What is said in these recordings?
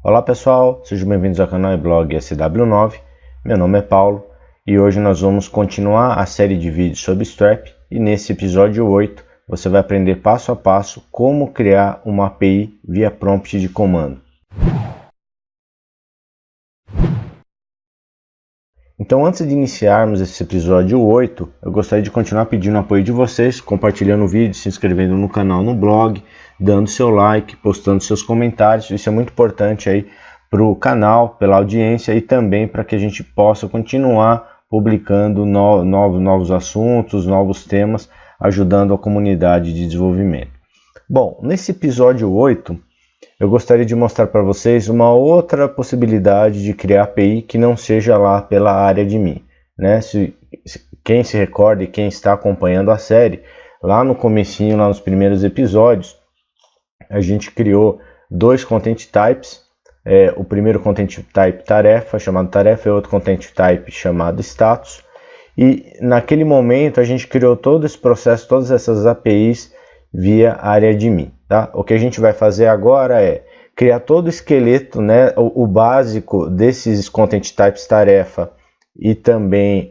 Olá pessoal, sejam bem-vindos ao canal e blog SW9, meu nome é Paulo e hoje nós vamos continuar a série de vídeos sobre Stripe e nesse episódio 8 você vai aprender passo a passo como criar uma API via prompt de comando. Então antes de iniciarmos esse episódio 8, eu gostaria de continuar pedindo o apoio de vocês, compartilhando o vídeo, se inscrevendo no canal, no blog, dando seu like, postando seus comentários. Isso é muito importante aí para o canal, pela audiência e também para que a gente possa continuar publicando novos assuntos, novos temas, ajudando a comunidade de desenvolvimento. Bom, nesse episódio 8, eu gostaria de mostrar para vocês uma outra possibilidade de criar API que não seja lá pela área de mim, né? Quem se recorda e quem está acompanhando a série, lá no comecinho, lá nos primeiros episódios, a gente criou dois content types, o primeiro content type tarefa, chamado tarefa, e outro content type chamado status, e naquele momento a gente criou todo esse processo, todas essas APIs via área de mim. Tá? O que a gente vai fazer agora é criar todo o esqueleto, né, o básico desses content types tarefa e também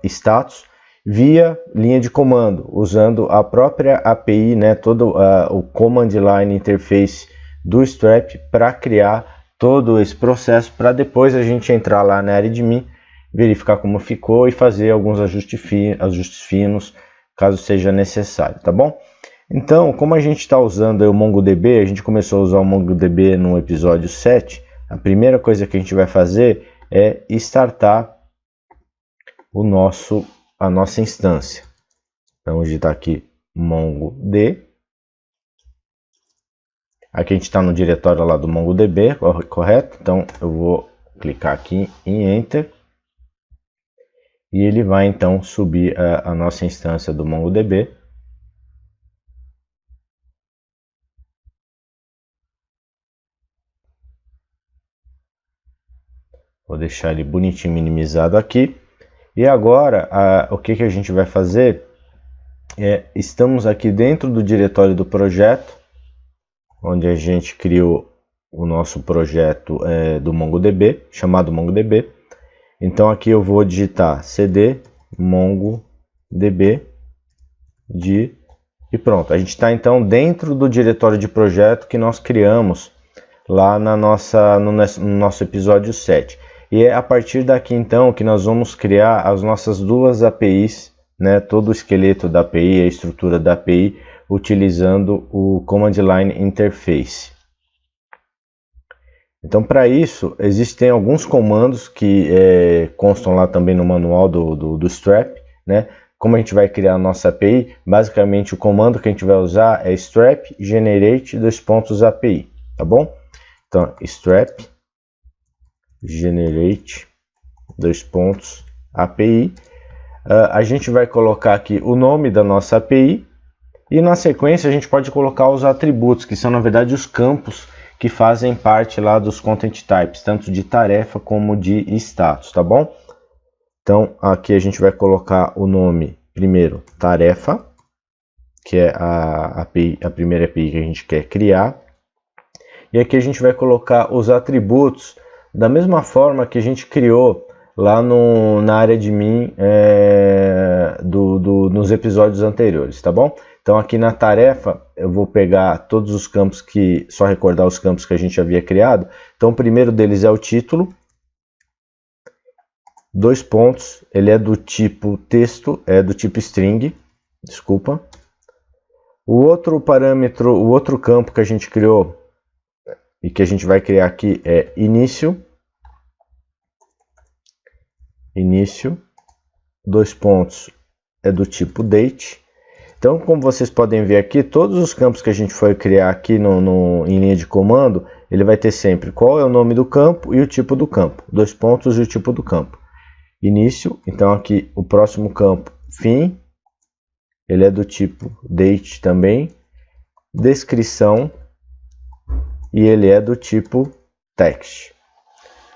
status via linha de comando, usando a própria API, né, todo o command line interface do Stripe para criar todo esse processo, para depois a gente entrar lá na área de mim, verificar como ficou e fazer alguns ajustes finos, caso seja necessário, tá bom? Então, como a gente está usando o MongoDB, a gente começou a usar o MongoDB no episódio 7, a primeira coisa que a gente vai fazer é startar a nossa instância. Então, vamos digitar aqui MongoD. Aqui a gente está no diretório lá do MongoDB, correto? Então, eu vou clicar aqui em Enter. E ele vai então subir a nossa instância do MongoDB. Vou deixar ele bonitinho minimizado aqui. E agora, o que a gente vai fazer estamos aqui dentro do diretório do projeto, onde a gente criou o nosso projeto do MongoDB, chamado MongoDB. Então aqui eu vou digitar cd mongodb e pronto. A gente está então dentro do diretório de projeto que nós criamos lá no nosso episódio 7. E é a partir daqui então que nós vamos criar as nossas duas APIs, né, todo o esqueleto da API, a estrutura da API, utilizando o Command Line Interface. Então para isso existem alguns comandos que constam lá também no manual do Stripe, né? Como a gente vai criar a nossa API, basicamente o comando que a gente vai usar é strap generate API, tá bom? Então strap generate API. A gente vai colocar aqui o nome da nossa API e na sequência a gente pode colocar os atributos, que são na verdade os campos que fazem parte lá dos content types, tanto de tarefa como de status, tá bom? Então aqui a gente vai colocar o nome primeiro tarefa, que é a primeira API que a gente quer criar, e aqui a gente vai colocar os atributos da mesma forma que a gente criou lá na área de mim nos episódios anteriores, tá bom? Então aqui na tarefa eu vou pegar todos os campos só recordar os campos que a gente havia criado. Então o primeiro deles é o título, dois pontos, ele é do tipo texto, é do tipo string, desculpa. O outro parâmetro, o outro campo que a gente criou e que a gente vai criar aqui é início, dois pontos, é do tipo date. Então, como vocês podem ver aqui, todos os campos que a gente foi criar aqui em linha de comando, ele vai ter sempre qual é o nome do campo e o tipo do campo, dois pontos e o tipo do campo. Início, então aqui o próximo campo, fim, ele é do tipo date também, descrição, e ele é do tipo text.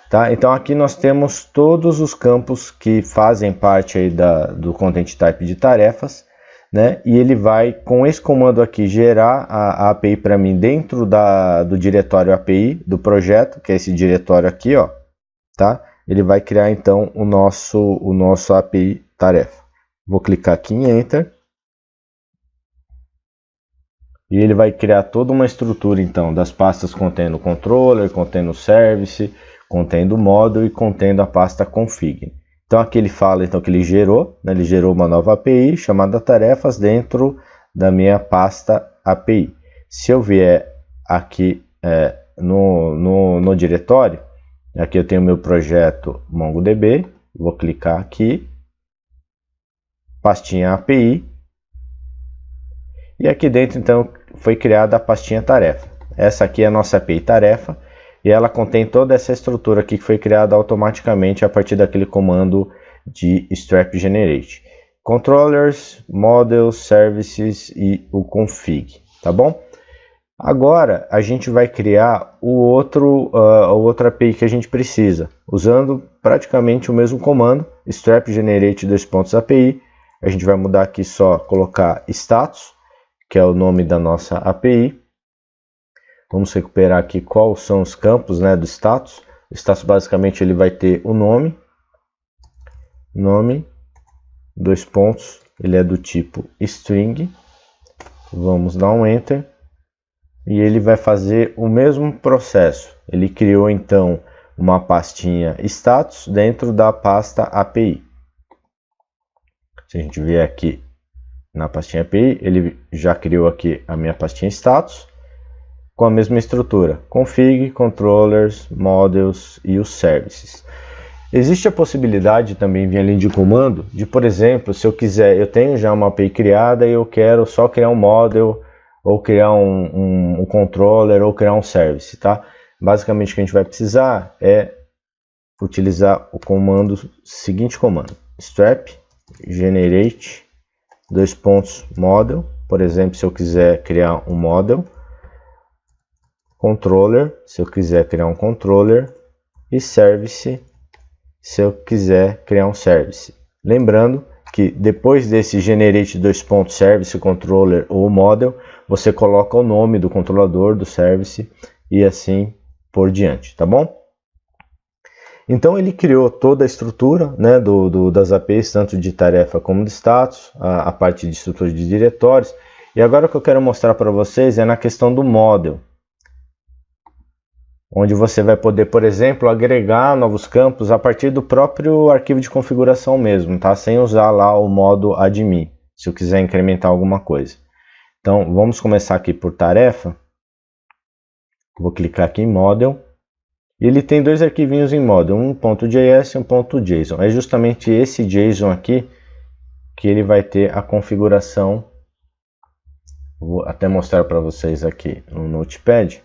Tá? Então aqui nós temos todos os campos que fazem parte aí do content type de tarefas. né? E ele vai, com esse comando aqui, gerar a API para mim dentro do diretório API do projeto, que é esse diretório aqui, ó, tá? Ele vai criar então o nosso API tarefa. Vou clicar aqui em Enter. E ele vai criar toda uma estrutura então das pastas contendo controller, contendo service, contendo módulo e contendo a pasta config. Então aqui ele fala então que ele gerou, né, ele gerou uma nova API chamada tarefas dentro da minha pasta API. Se eu vier aqui no diretório, aqui eu tenho meu projeto MongoDB, vou clicar aqui, pastinha API, e aqui dentro então foi criada a pastinha tarefa. Essa aqui é a nossa API tarefa, e ela contém toda essa estrutura aqui que foi criada automaticamente a partir daquele comando de strap generate. Controllers, models, services e o config, tá bom? Agora a gente vai criar a outra API que a gente precisa, usando praticamente o mesmo comando, strap generate API. A gente vai mudar aqui só, colocar status, que é o nome da nossa API. Vamos recuperar aqui quais são os campos, né, do status. O status basicamente ele vai ter o nome, ele é do tipo string. Vamos dar um enter. E ele vai fazer o mesmo processo. Ele criou então uma pastinha status dentro da pasta API. Se a gente vier aqui na pastinha API, ele já criou aqui a minha pastinha status com a mesma estrutura: config, controllers, models e os services. Existe a possibilidade também via linha de comando de, por exemplo, se eu quiser, eu tenho já uma API criada e eu quero só criar um model, ou criar um controller, ou criar um service, tá? Basicamente o que a gente vai precisar é utilizar o seguinte comando: strap generate model. Por exemplo, se eu quiser criar um model, controller, se eu quiser criar um controller, e service, se eu quiser criar um service. Lembrando que depois desse generate service, controller ou model, você coloca o nome do controlador, do service e assim por diante, tá bom? Então ele criou toda a estrutura, né, das APIs, tanto de tarefa como de status, a parte de estrutura de diretórios. E agora o que eu quero mostrar para vocês é na questão do model, onde você vai poder, por exemplo, agregar novos campos a partir do próprio arquivo de configuração mesmo, tá? Sem usar lá o modo admin, se eu quiser incrementar alguma coisa. Então vamos começar aqui por tarefa. Vou clicar aqui em model. E ele tem dois arquivinhos em model, um .js e um .json. É justamente esse JSON aqui que ele vai ter a configuração. Vou até mostrar para vocês aqui no Notepad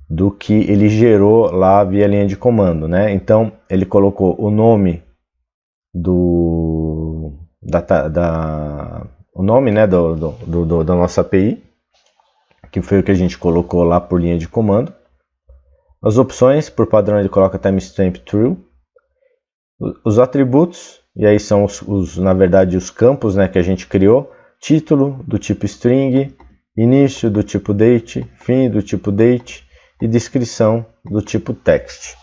do que ele gerou lá via linha de comando, né? Então ele colocou o nome né, da nossa API, que foi o que a gente colocou lá por linha de comando. As opções, por padrão, ele coloca timestamp true. Os atributos, e aí são na verdade os campos, né, que a gente criou. Título do tipo string, início do tipo date, fim do tipo date e descrição do tipo text,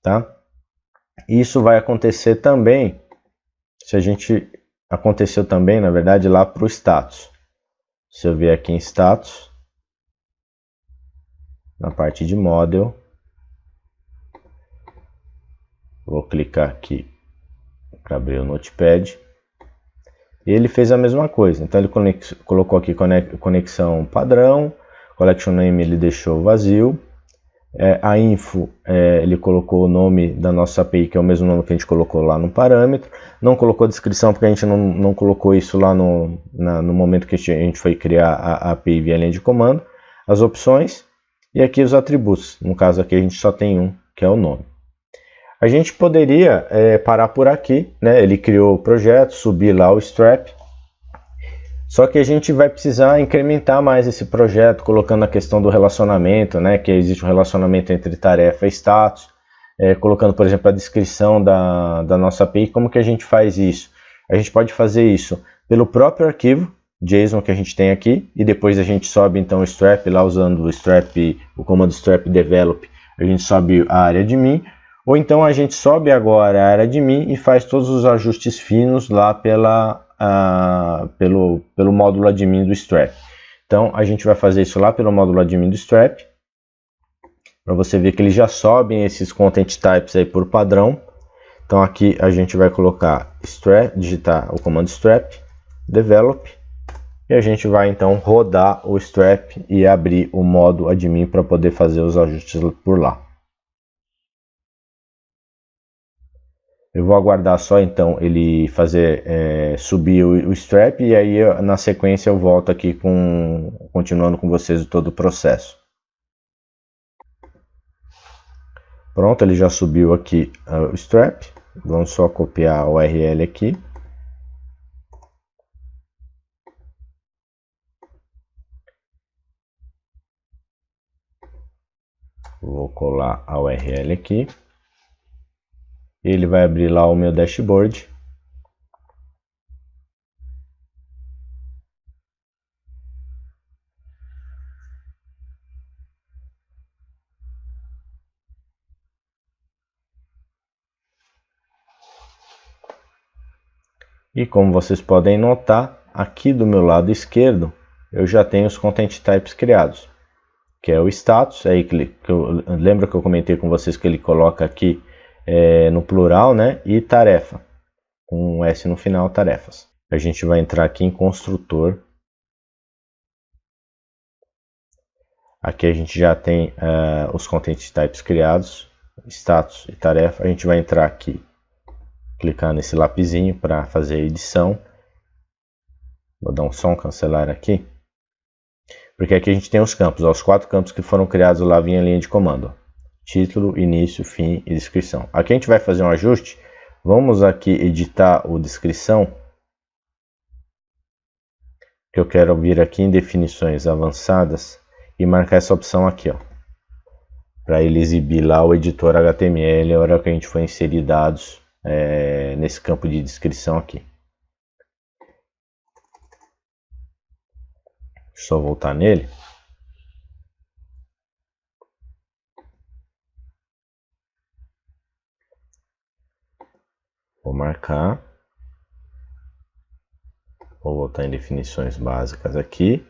tá? Isso vai acontecer também, aconteceu também, na verdade, lá para o status. Se eu vier aqui em status, na parte de model, vou clicar aqui para abrir o Notepad. E ele fez a mesma coisa. Então ele colocou aqui conexão padrão, collection name ele deixou vazio. A info, ele colocou o nome da nossa API, que é o mesmo nome que a gente colocou lá no parâmetro. Não colocou descrição, porque a gente não colocou isso lá no momento que a gente foi criar a API via linha de comando. As opções e aqui os atributos. No caso aqui a gente só tem um, que é o nome. A gente poderia parar por aqui, né? Ele criou o projeto, subir lá o strap. Só que a gente vai precisar incrementar mais esse projeto, colocando a questão do relacionamento, né? Que existe um relacionamento entre tarefa e status. Colocando, por exemplo, a descrição da nossa API. Como que a gente faz isso? A gente pode fazer isso pelo próprio arquivo, JSON que a gente tem aqui, e depois a gente sobe então o strap lá usando o comando strap develop, a gente sobe a área admin, ou então a gente sobe agora a área admin e faz todos os ajustes finos lá pelo módulo admin do strap. Então a gente vai fazer isso lá pelo módulo admin do strap, para você ver que eles já sobem esses content types aí por padrão. Então aqui a gente vai colocar strap, digitar o comando strap develop, e a gente vai então rodar o strap e abrir o modo admin para poder fazer os ajustes por lá. Eu vou aguardar só então ele fazer subir o strap, e aí na sequência eu volto aqui continuando com vocês todo o processo. Pronto, ele já subiu aqui o strap. Vamos só copiar a URL aqui. Vou colar a URL aqui. Ele vai abrir lá o meu dashboard. E como vocês podem notar, aqui do meu lado esquerdo, eu já tenho os content types criados, que é o status, aí lembra que eu comentei com vocês que ele coloca aqui no plural, né? E tarefa, com um S no final, tarefas. A gente vai entrar aqui em construtor. Aqui a gente já tem os content types criados, status e tarefa. A gente vai entrar aqui, clicar nesse lapisinho para fazer a edição. Vou dar um cancelar aqui, porque aqui a gente tem os campos, os 4 campos que foram criados lá via linha de comando: título, início, fim e descrição. Aqui a gente vai fazer um ajuste. Vamos aqui editar o descrição, que eu quero vir aqui em definições avançadas e marcar essa opção aqui, ó, para ele exibir lá o editor HTML a hora que a gente for inserir dados nesse campo de descrição aqui. Só voltar nele. Vou marcar. Vou voltar em definições básicas aqui.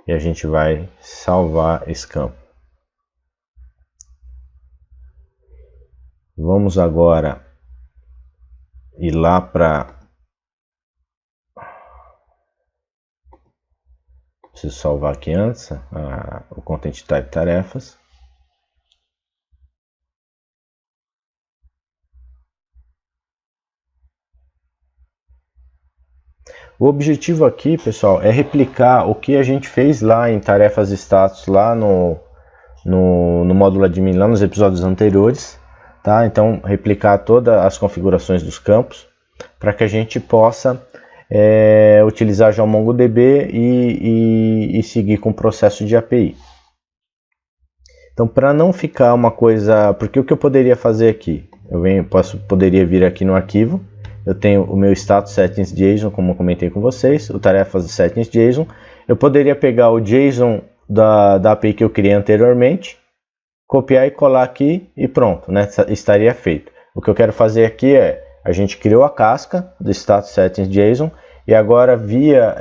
E a gente vai salvar esse campo. Vamos agora ir lá para... Preciso salvar aqui antes o content type tarefas. O objetivo aqui, pessoal, é replicar o que a gente fez lá em tarefas e status lá no módulo admin, lá nos episódios anteriores, tá? Então, replicar todas as configurações dos campos para que a gente possa utilizar já o MongoDB e seguir com o processo de API. Então, para não ficar uma coisa... Porque o que eu poderia fazer aqui? Poderia vir aqui no arquivo. Eu tenho o meu status settings JSON, como eu comentei com vocês, o tarefas settings JSON. Eu poderia pegar o JSON da API que eu criei anteriormente, copiar e colar aqui e pronto, né? Estaria feito. O que eu quero fazer aqui a gente criou a casca do status settings JSON e agora via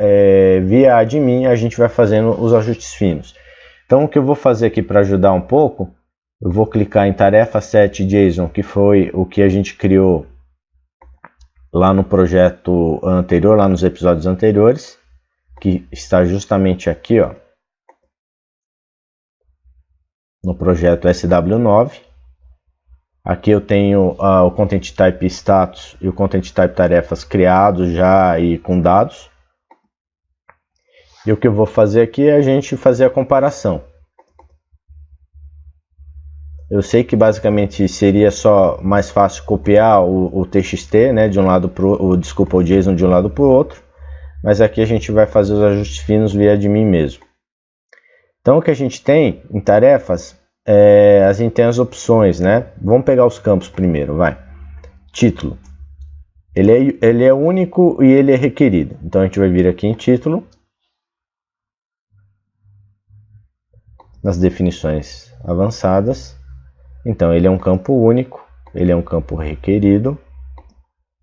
admin a gente vai fazendo os ajustes finos. Então o que eu vou fazer aqui para ajudar um pouco, eu vou clicar em tarefa set JSON, que foi o que a gente criou lá no projeto anterior, lá nos episódios anteriores, que está justamente aqui, ó, no projeto SW9. Aqui eu tenho o content type status e o content type tarefas criados já e com dados. E o que eu vou fazer aqui é a gente fazer a comparação. Eu sei que basicamente seria só mais fácil copiar o TXT, né, de um lado o JSON de um lado para o outro, mas aqui a gente vai fazer os ajustes finos via admin mesmo. Então o que a gente tem em tarefas, a gente tem as opções, né? Vamos pegar os campos primeiro, vai. Título. Ele é único e ele é requerido. Então a gente vai vir aqui em título, nas definições avançadas. Então ele é um campo único, ele é um campo requerido.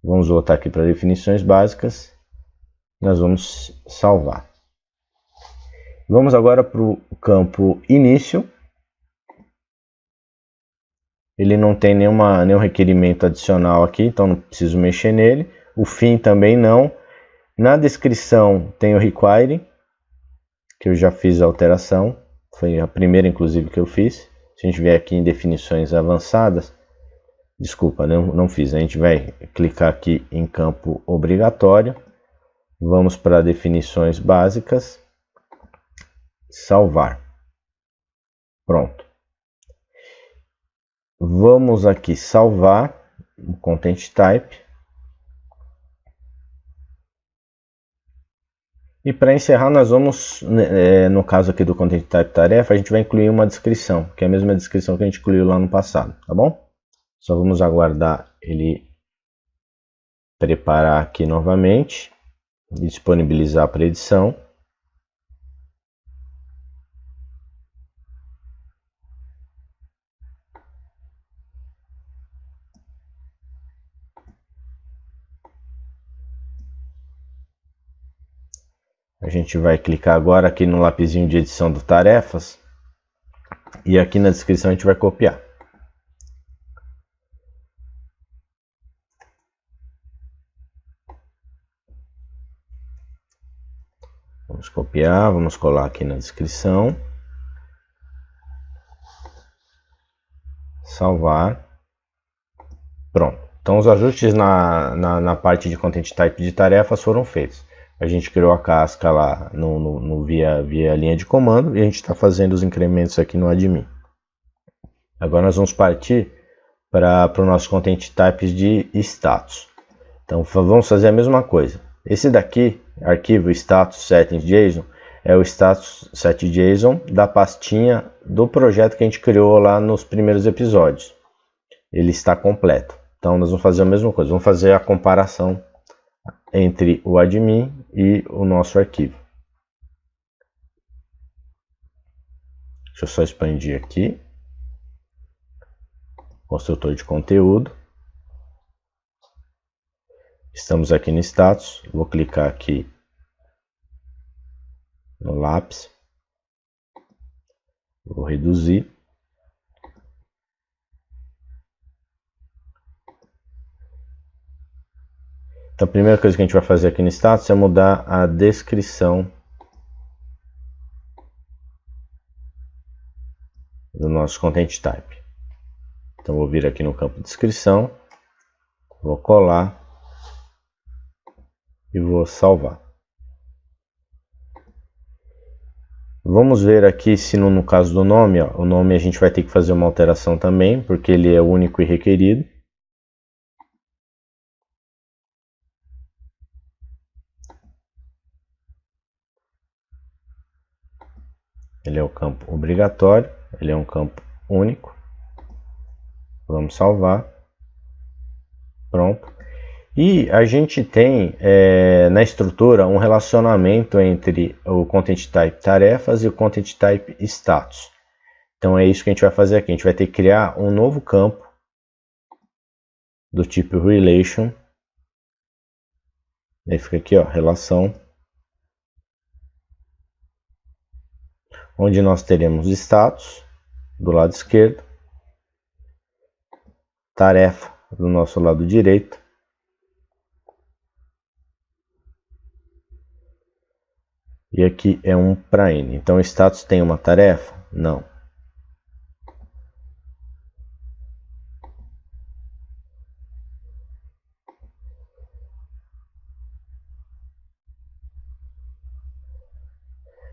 Vamos voltar aqui para definições básicas. Nós vamos salvar. Vamos agora para o campo início. Ele não tem nenhum requerimento adicional aqui, então não preciso mexer nele. O fim também não. Na descrição tem o require, que eu já fiz a alteração. Foi a primeira, inclusive, que eu fiz. Se a gente vier aqui em definições avançadas, desculpa, não fiz. A gente vai clicar aqui em campo obrigatório. Vamos para definições básicas. Salvar. Pronto. Vamos aqui salvar o Content Type. E para encerrar, nós vamos, no caso aqui do Content Type tarefa, a gente vai incluir uma descrição, que é a mesma descrição que a gente incluiu lá no passado, tá bom? Só vamos aguardar ele preparar aqui novamente e disponibilizar para edição. A gente vai clicar agora aqui no lapisinho de edição do tarefas e aqui na descrição a gente vai copiar. Vamos copiar, vamos colar aqui na descrição. Salvar. Pronto. Então os ajustes na parte de Content Type de tarefas foram feitos. A gente criou a casca lá via linha de comando e a gente está fazendo os incrementos aqui no admin. Agora nós vamos partir para o nosso Content Types de status. Então vamos fazer a mesma coisa. Esse daqui, arquivo status settings.json, é o status set.json da pastinha do projeto que a gente criou lá nos primeiros episódios. Ele está completo. Então nós vamos fazer a mesma coisa, vamos fazer a comparação entre o admin e o nosso arquivo. Deixa eu só expandir aqui. Construtor de conteúdo. Estamos aqui no status. Vou clicar aqui no lápis. Vou reduzir. Então a primeira coisa que a gente vai fazer aqui no status é mudar a descrição do nosso Content Type. Então vou vir aqui no campo descrição, vou colar e vou salvar. Vamos ver aqui se no caso do nome, o nome a gente vai ter que fazer uma alteração também, porque ele é único e requerido. Ele é o campo obrigatório, ele é um campo único. Vamos salvar. Pronto. E a gente tem na estrutura um relacionamento entre o Content Type tarefas e o Content Type status. Então é isso que a gente vai fazer aqui. A gente vai ter que criar um novo campo do tipo relation. Aí fica aqui, ó, relação. Onde nós teremos status do lado esquerdo, tarefa do nosso lado direito, e aqui é um para N. Então o status tem uma tarefa? Não.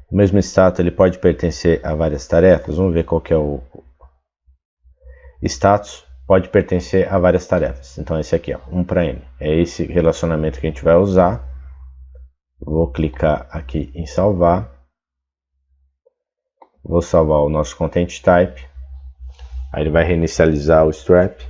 O mesmo status ele pode pertencer a várias tarefas. Vamos ver qual que é o status. Pode pertencer a várias tarefas. Então esse aqui, ó, 1 para N. É esse relacionamento que a gente vai usar. Vou clicar aqui em salvar. Vou salvar o nosso Content Type. Aí ele vai reinicializar o strap.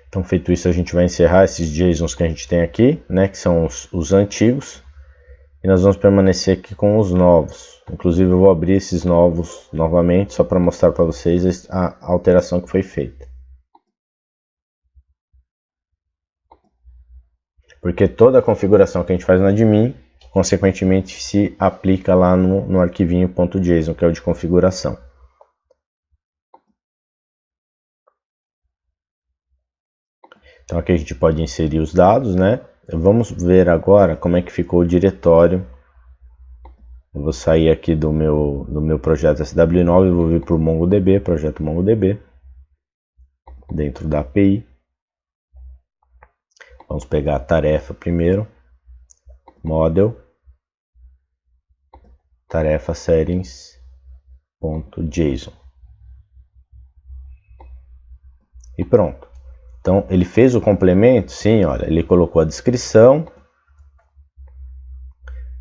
Então, feito isso, a gente vai encerrar esses JSONs que a gente tem aqui, né, que são os antigos, e nós vamos permanecer aqui com os novos. Inclusive, eu vou abrir esses novos novamente, só para mostrar para vocês a alteração que foi feita. Porque toda a configuração que a gente faz no admin, consequentemente, se aplica lá no arquivinho .json, que é o de configuração. Então aqui a gente pode inserir os dados, né? Vamos ver agora como é que ficou o diretório. Eu vou sair aqui do meu projeto SW9 e vou vir para o MongoDB, projeto MongoDB, dentro da API. Vamos pegar a tarefa primeiro, model, tarefa settings.json. E pronto. Então, ele fez o complemento, sim, olha, ele colocou a descrição,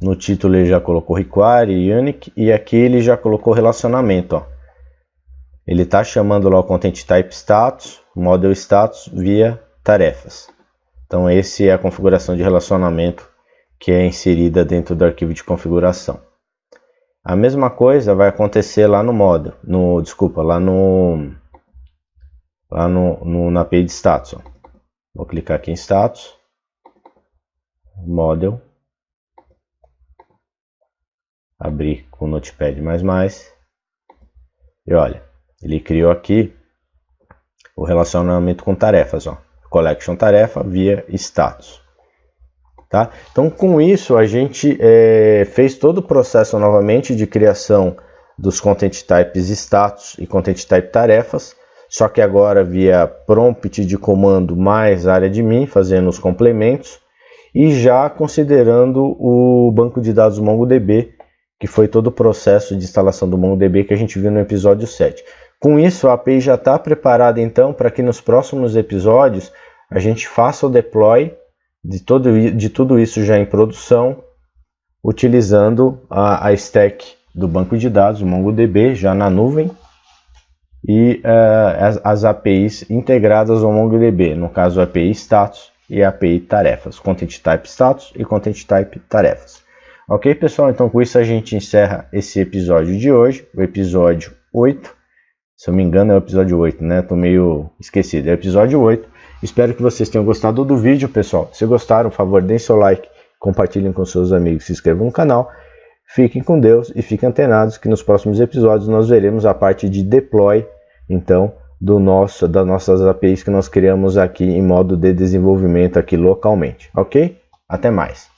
no título ele já colocou require, unique, e aqui ele já colocou relacionamento, ó. Ele está chamando lá o content type status, model status via tarefas. Então, essa é a configuração de relacionamento que é inserida dentro do arquivo de configuração. A mesma coisa vai acontecer lá no model, na API de status. Ó. Vou clicar aqui em status, model, abrir com o Notepad++, e olha, ele criou aqui o relacionamento com tarefas, ó, collection tarefa via status. Tá? Então, com isso, a gente fez todo o processo novamente de criação dos content types status e content type tarefas, só que agora via prompt de comando mais área admin, fazendo os complementos, e já considerando o banco de dados MongoDB, que foi todo o processo de instalação do MongoDB que a gente viu no episódio 7. Com isso, a API já está preparada então para que nos próximos episódios a gente faça o deploy de tudo isso já em produção, utilizando a stack do banco de dados, o MongoDB, já na nuvem, e as APIs integradas ao MongoDB, no caso a API Status e a API Tarefas, Content Type Status e Content Type Tarefas. Ok, pessoal? Então com isso a gente encerra esse episódio de hoje, o episódio 8. Se eu não me engano é o episódio 8, né? Tô meio esquecido, é o episódio 8. Espero que vocês tenham gostado do vídeo, pessoal. Se gostaram, por favor, deem seu like, compartilhem com seus amigos, se inscrevam no canal. Fiquem com Deus e fiquem antenados que nos próximos episódios nós veremos a parte de deploy, então, das nossas APIs que nós criamos aqui em modo de desenvolvimento aqui localmente, ok? Até mais!